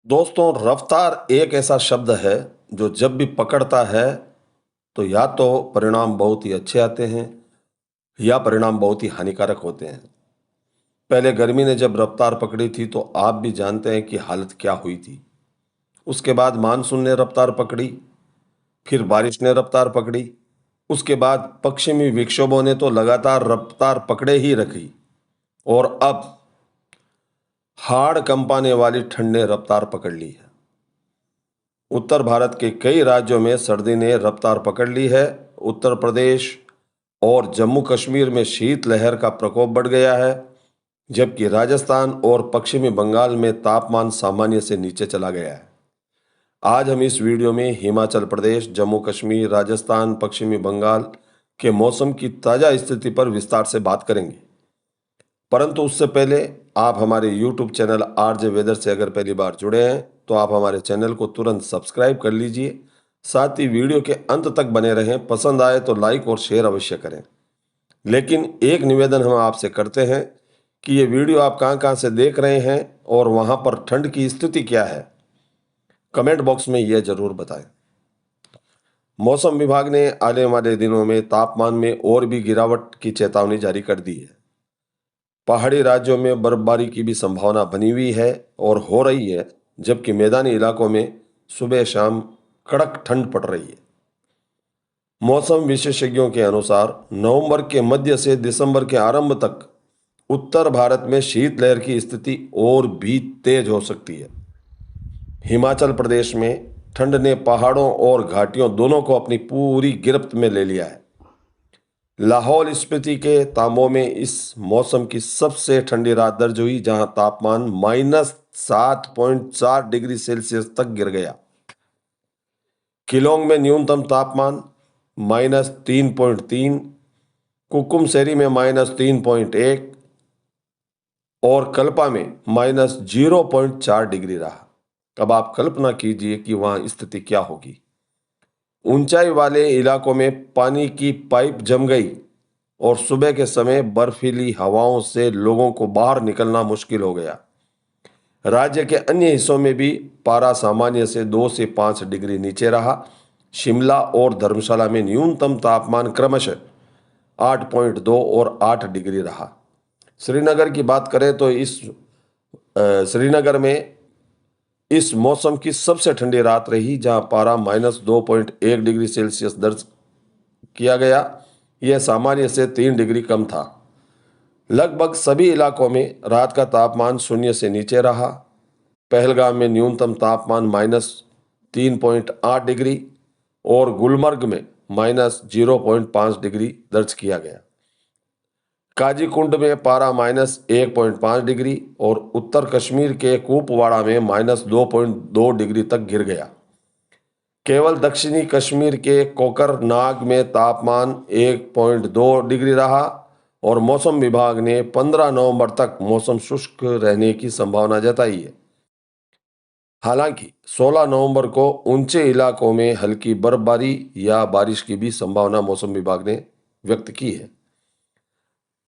दोस्तों, रफ्तार एक ऐसा शब्द है जो जब भी पकड़ता है तो या तो परिणाम बहुत ही अच्छे आते हैं या परिणाम बहुत ही हानिकारक होते हैं। पहले गर्मी ने जब रफ्तार पकड़ी थी तो आप भी जानते हैं कि हालत क्या हुई थी। उसके बाद मानसून ने रफ्तार पकड़ी, फिर बारिश ने रफ्तार पकड़ी, उसके बाद पश्चिमी विक्षोभों ने तो लगातार रफ्तार पकड़े ही रखी और अब हाड़ कंपाने वाली ठंड ने रफ्तार पकड़ ली है। उत्तर भारत के कई राज्यों में सर्दी ने रफ्तार पकड़ ली है। उत्तर प्रदेश और जम्मू कश्मीर में शीतलहर का प्रकोप बढ़ गया है, जबकि राजस्थान और पश्चिमी बंगाल में तापमान सामान्य से नीचे चला गया है। आज हम इस वीडियो में हिमाचल प्रदेश, जम्मू कश्मीर, राजस्थान, पश्चिमी बंगाल के मौसम की ताज़ा स्थिति पर विस्तार से बात करेंगे। परंतु उससे पहले आप हमारे YouTube चैनल आरजे वेदर से अगर पहली बार जुड़े हैं तो आप हमारे चैनल को तुरंत सब्सक्राइब कर लीजिए। साथ ही वीडियो के अंत तक बने रहें। पसंद आए तो लाइक और शेयर अवश्य करें। लेकिन एक निवेदन हम आपसे करते हैं कि ये वीडियो आप कहाँ से देख रहे हैं और वहाँ पर ठंड की स्थिति क्या है, कमेंट बॉक्स में यह जरूर बताएं। मौसम विभाग ने आने वाले दिनों में तापमान में और भी गिरावट की चेतावनी जारी कर दी है। पहाड़ी राज्यों में बर्फबारी की भी संभावना बनी हुई है और हो रही है, जबकि मैदानी इलाकों में सुबह शाम कड़क ठंड पड़ रही है। मौसम विशेषज्ञों के अनुसार नवंबर के मध्य से दिसंबर के आरंभ तक उत्तर भारत में शीतलहर की स्थिति और भी तेज हो सकती है। हिमाचल प्रदेश में ठंड ने पहाड़ों और घाटियों दोनों को अपनी पूरी गिरफ्त में ले लिया है। लाहौल स्पीति के तांबों में इस मौसम की सबसे ठंडी रात दर्ज हुई, जहां तापमान -7.4 डिग्री सेल्सियस तक गिर गया। किलोंग में न्यूनतम तापमान -3.3, कुकुमसेरी में -3.1 और कल्पा में -0.4 डिग्री रहा। अब आप कल्पना कीजिए कि वहां स्थिति क्या होगी। ऊंचाई वाले इलाकों में पानी की पाइप जम गई और सुबह के समय बर्फीली हवाओं से लोगों को बाहर निकलना मुश्किल हो गया। राज्य के अन्य हिस्सों में भी पारा सामान्य से 2 से 5 डिग्री नीचे रहा। शिमला और धर्मशाला में न्यूनतम तापमान क्रमशः 8.2 और 8 डिग्री रहा। श्रीनगर की बात करें तो श्रीनगर में इस मौसम की सबसे ठंडी रात रही, जहां पारा -2.1 डिग्री सेल्सियस दर्ज किया गया। यह सामान्य से 3 डिग्री कम था। लगभग सभी इलाकों में रात का तापमान शून्य से नीचे रहा। पहलगाम में न्यूनतम तापमान -3.8 डिग्री और गुलमर्ग में -0.5 डिग्री दर्ज किया गया। काजीकुंड में पारा -1.5 डिग्री और उत्तर कश्मीर के कुपवाड़ा में -2.2 डिग्री तक गिर गया। केवल दक्षिणी कश्मीर के कोकरनाग में तापमान 1.2 डिग्री रहा और मौसम विभाग ने 15 नवंबर तक मौसम शुष्क रहने की संभावना जताई है। हालांकि 16 नवंबर को ऊंचे इलाकों में हल्की बर्फबारी या बारिश की भी संभावना मौसम विभाग ने व्यक्त की है।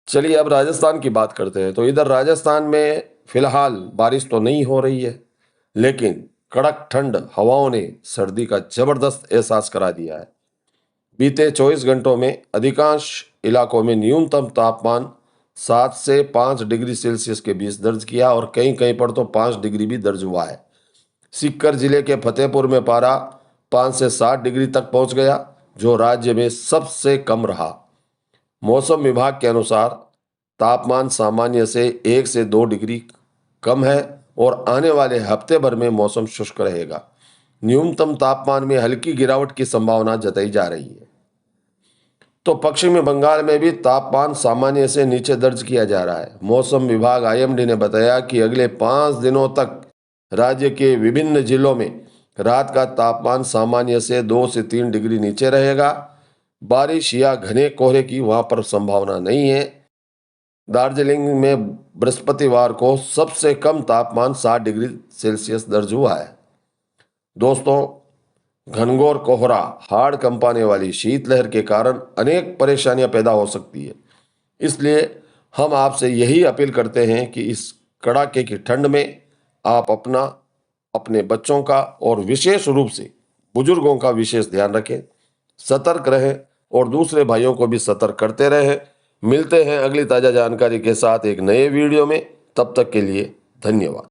चलिए अब राजस्थान की बात करते हैं। तो इधर राजस्थान में फिलहाल बारिश तो नहीं हो रही है, लेकिन कड़क ठंड हवाओं ने सर्दी का जबरदस्त एहसास करा दिया है। बीते 24 घंटों में अधिकांश इलाकों में न्यूनतम तापमान 7 से 5 डिग्री सेल्सियस के बीच दर्ज किया और कहीं कहीं पर तो 5 डिग्री भी दर्ज हुआ है। सीकर जिले के फतेहपुर में पारा 5 से 7 डिग्री तक पहुंच गया, जो राज्य में सबसे कम रहा। मौसम विभाग के अनुसार तापमान सामान्य से 1 से 2 डिग्री कम है और आने वाले हफ्ते भर में मौसम शुष्क रहेगा। न्यूनतम तापमान में हल्की गिरावट की संभावना जताई जा रही है। तो पश्चिमी बंगाल में भी तापमान सामान्य से नीचे दर्ज किया जा रहा है। मौसम विभाग आईएमडी ने बताया कि अगले 5 दिनों तक राज्य के विभिन्न जिलों में रात का तापमान सामान्य से 2 से 3 डिग्री नीचे रहेगा। बारिश या घने कोहरे की वहां पर संभावना नहीं है। दार्जिलिंग में बृहस्पतिवार को सबसे कम तापमान 7 डिग्री सेल्सियस दर्ज हुआ है। दोस्तों, घनघोर कोहरा, हाड़ कंपाने वाली शीतलहर के कारण अनेक परेशानियां पैदा हो सकती है। इसलिए हम आपसे यही अपील करते हैं कि इस कड़ाके की ठंड में आप अपना अपने बच्चों का और विशेष रूप से बुजुर्गों का विशेष ध्यान रखें, सतर्क रहें और दूसरे भाइयों को भी सतर्क करते रहें। मिलते हैं अगली ताज़ा जानकारी के साथ एक नए वीडियो में। तब तक के लिए धन्यवाद।